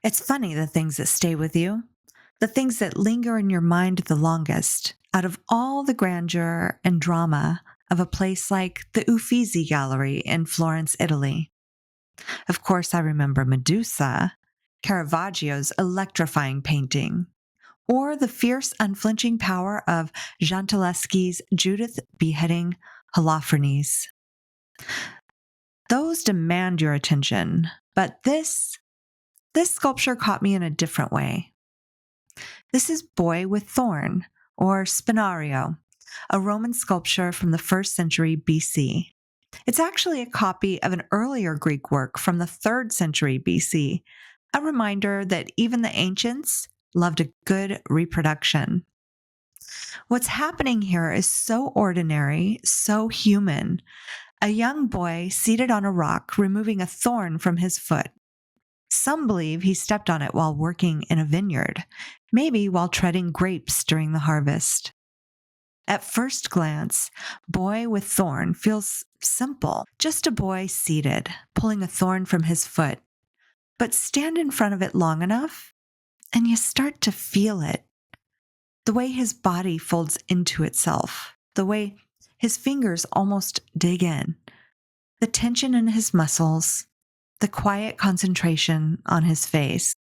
It's funny the things that stay with you, the things that linger in your mind the longest, out of all the grandeur and drama of a place like the Uffizi Gallery in Florence, Italy. Of course, I remember Medusa, Caravaggio's electrifying painting, or the fierce, unflinching power of Gentileschi's Judith beheading Holofernes. Those demand your attention, but this sculpture caught me in a different way. This is Boy with Thorn, or Spinario, a Roman sculpture from the 1st century BC. It's actually a copy of an earlier Greek work from the 3rd century BC, a reminder that even the ancients loved a good reproduction. What's happening here is so ordinary, so human. A young boy seated on a rock, removing a thorn from his foot. Some believe he stepped on it while working in a vineyard, maybe while treading grapes during the harvest. At first glance, Boy with Thorn feels simple, just a boy seated, pulling a thorn from his foot. But stand in front of it long enough, and you start to feel it. The way his body folds into itself, the way his fingers almost dig in, the tension in his muscles, the quiet concentration on his face.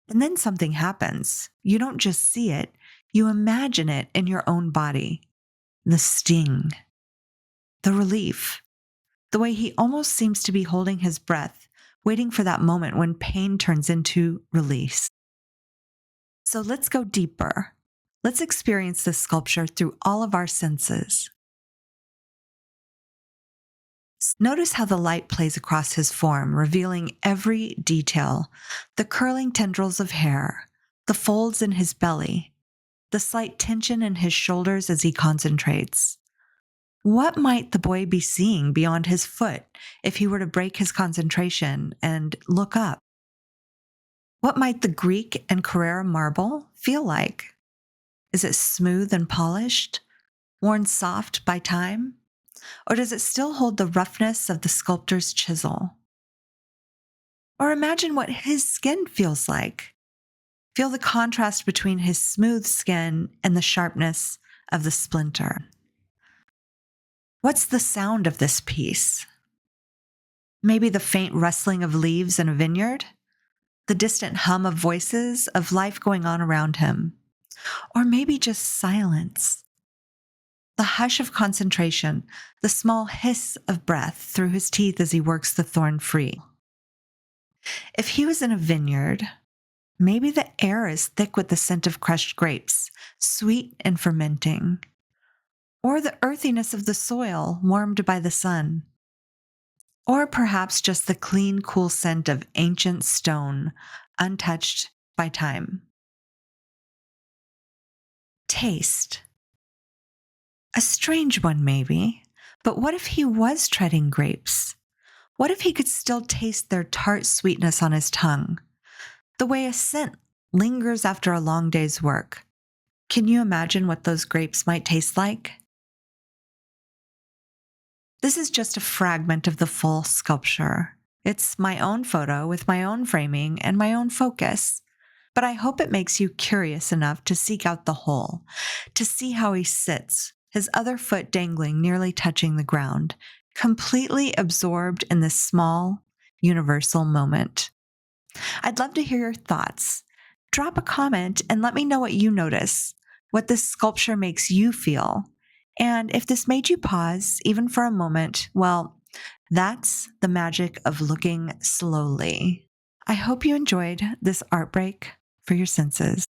And then something happens. You don't just see it, you imagine it in your own body. The sting, the relief, the way he almost seems to be holding his breath, waiting for that moment when pain turns into release. So let's go deeper. Let's experience this sculpture through all of our senses. Notice how the light plays across his form, revealing every detail, the curling tendrils of hair, the folds in his belly, the slight tension in his shoulders as he concentrates. What might the boy be seeing beyond his foot if he were to break his concentration and look up? What might the Greek and Carrara marble feel like? Is it smooth and polished, worn soft by time? Or does it still hold the roughness of the sculptor's chisel? Or imagine what his skin feels like. Feel the contrast between his smooth skin and the sharpness of the splinter. What's the sound of this piece? Maybe the faint rustling of leaves in a vineyard? The distant hum of voices, of life going on around him? Or maybe just silence? The hush of concentration, the small hiss of breath through his teeth as he works the thorn free. If he was in a vineyard, maybe the air is thick with the scent of crushed grapes, sweet and fermenting, or the earthiness of the soil warmed by the sun, or perhaps just the clean, cool scent of ancient stone, untouched by time. Taste. A strange one, maybe, but what if he was treading grapes? What if he could still taste their tart sweetness on his tongue, the way a scent lingers after a long day's work? Can you imagine what those grapes might taste like? This is just a fragment of the full sculpture. It's my own photo with my own framing and my own focus, but I hope it makes you curious enough to seek out the whole, to see how he sits, his other foot dangling, nearly touching the ground, completely absorbed in this small, universal moment. I'd love to hear your thoughts. Drop a comment and let me know what you notice, what this sculpture makes you feel. And if this made you pause, even for a moment, well, that's the magic of looking slowly. I hope you enjoyed this art break for your senses.